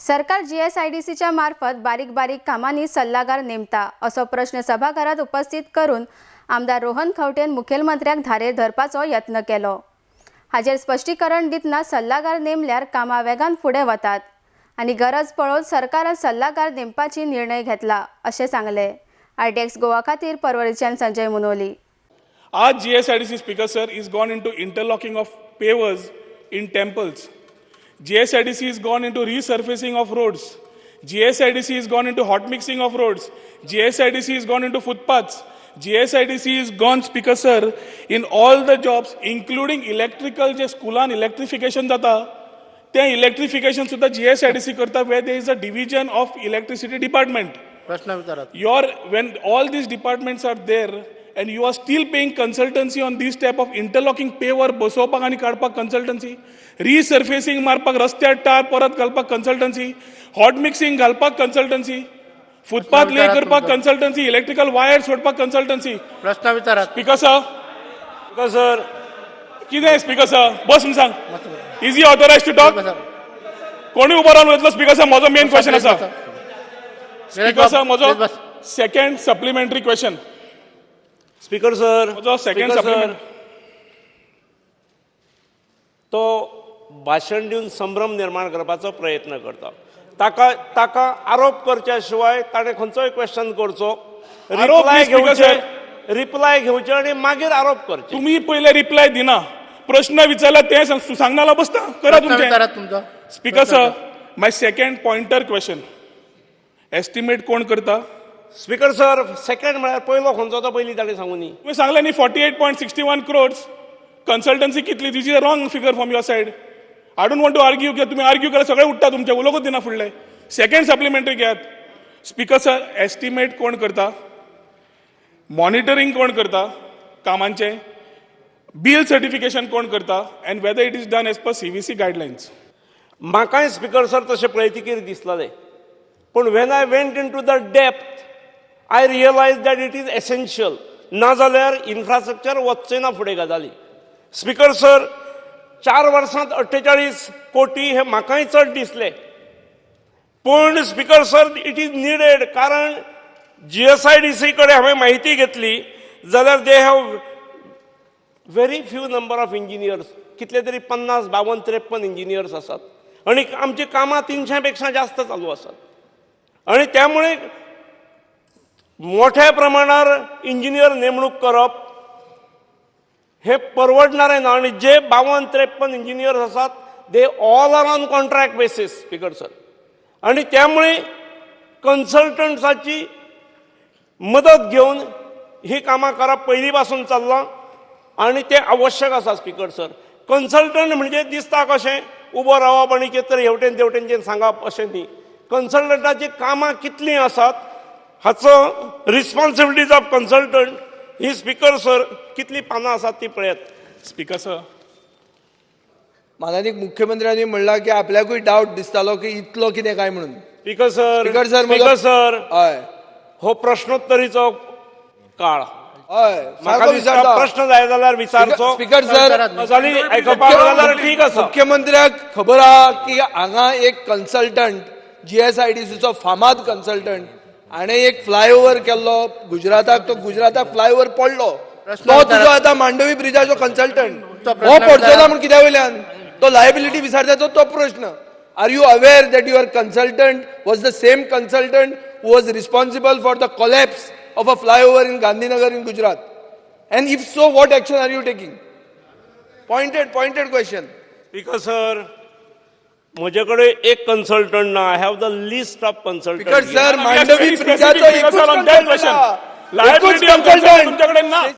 सरकार जीएसआयडीसीच्या मार्फत बारीक बारीक कामांनी सल्लागार नेमता असो प्रश्न सभाघरात उपस्थित करून आमदार रोहन खंवटेन मुखेलमंत्र्याक धारेर धरपाचो यत्न केलो। हाजेर स्पष्टीकरण दितना सल्लागार नेमल्यार कामां वेगान फुडें वतात आनी गरज पळोवन सरकारान सल्लागार नेमपाची निर्णय घेतला अशें सांगले। आरटीएक्स गोवा खातीर परवरीच्यान संजय मुनोली। आज GSIDC speaker sir is gone into interlocking of pavers in temples. GSIDC has gone into resurfacing of roads. GSIDC has gone into hot mixing of roads. GSIDC has gone into footpaths. GSIDC has gone, speaker sir, in all the jobs, including electrical, जे schoolan electrification जाता, त्या electrification सुद्धा GSIDC करता, where there is a division of electricity department. When all these departments are there, and you are still paying consultancy on these type of interlocking paver, बसोवपाक आणि काडपाक consultancy, resurfacing मारपाक रस्त्यार टार परत घालपाक consultancy, hot mixing घालपाक consultancy, footpath lay करपाक consultancy, electrical wire सोडपाक consultancy. प्रश्न विचारात. Speaker sir, कितें speaker sir? बस म्हणून सांग. Is he authorized to talk? कोणी उबो रावन उलयतलो speaker sir? म्हजो main question आसा. Speaker sir, म्हजो second supplementary question. Speaker sir, second supplement तो भाषण दिवन संभ्रम निर्माण करपाचो प्रयत्न करता. ताका आरोप करच्या शिवाय ताणें खंयचोय क्वेश्चन करचो, रिप्लाय घेवचे आणि मागीर आरोप करचे. तुम्ही पहिले रिप्लाय दिना, प्रश्न विचारला ते सांगनाला बसता करा तुमचे. स्पीकर सर, माय सेकंड पॉइंटर क्वेश्चन, एस्टिमेट कोण करता? स्पीकर सर, सेकंड म्हळ्यार पयलो खंयचो तो पयलीं ताणें सांगून न्ही. तुम्ही सांगले न्ही 48.61 crores कन्सल्टन्सी कितली? This is a wrong figure from your side. I don't want to argue की तुम्ही आर्ग्यू केला सगळे उठता तुमचे, उलोकूच दिना फुडले. सेकंड सप्लिमेंटरी घेयात. स्पीकर सर, एस्टिमेट कोण करता? मॉनिटरिंग कोण करता कामांचे? बिल सर्टिफिकेशन कोण करता? And whether it is done as per CVC guidelines. म्हाकाय स्पीकर सर तशें पळयतकीर दिसलें, पूण when I went into the depth I realized that it is essential. नाजाल्यार इन्फ्रास्ट्रक्चर वचचें ना फुडें गजाली. स्पीकर सर, 4 वर्सांत 48 कोटी हे म्हाकाय चड दिसले, पूण speaker sir it is needed. कारण GSIDC कडेन हांवें म्हायती घेतली जाल्यार they have very few number of engineers, कितले तरी 50, 52, 53 इंजिनियर्स आसात आणि आमची कामां 300 पेक्षा जास्त चालू आसात. आणि त्यामुळे मोठ्या प्रमाणावर इंजिनियर नेमणूक करप हे परवडणारे ना. आणि जे 52, 53 इंजिनियर्स आसात they all are on contract basis speaker sir. आणि त्यामुळे कन्सल्टंट्साची मदत घेऊन ही कामां करप पयलीं पासून चल्लां आणि ते आवश्यक आसा स्पीकर सर. कन्सल्टंट म्हणजे दिसता कशें उबो रावप आणि कितें तरी हेवटेन तेवटेनचें सांगप अशें न्ही. कन्सल्टंटाची कामां कितलीं आसात हाचो responsibilities of consultant he speaker sir कितली पानां आसात ती पळयात. स्पीकर सर, माननीय मुख्यमंत्र्यांनी म्हणला की आपल्याकूय डाऊट दिसतालो की इतलो कितें काय म्हणून. स्पीकर सर, हय, हो प्रश्नोत्तरीचो काळ. हय, म्हाका दिसता प्रश्न जाय जाल्यार विचारचो. स्पीकर सर, गजाली आयकपाक जाल्यार ठीक आसा. मुख्यमंत्र्याक खबर आहा की हांगा एक कन्सल्टंट GSIDCचो फामाद कन्सल्टंट हाणें एक फ्लायओव्हर केल्लो गुजराताक, तो गुजराताक फ्लायओव्हर पडलो. तो तुजो आतां मांडवी ब्रिजाचो कन्सल्टंट हो पडचो ना म्हण कित्या वयल्यान? तो लायबिलिटी विचारता तो प्रश्न. Are you aware that your consultant was the same consultant who was responsible for the collapse of a flyover in Gandhinagar in Gujarat? And if so, what action are you taking? Pointed question. Speaker sir, म्हजे कडेन एक consultant ना. I have the list of consultant. Speaker sir, Mandovi ब्रिजाचो एकूच consultant.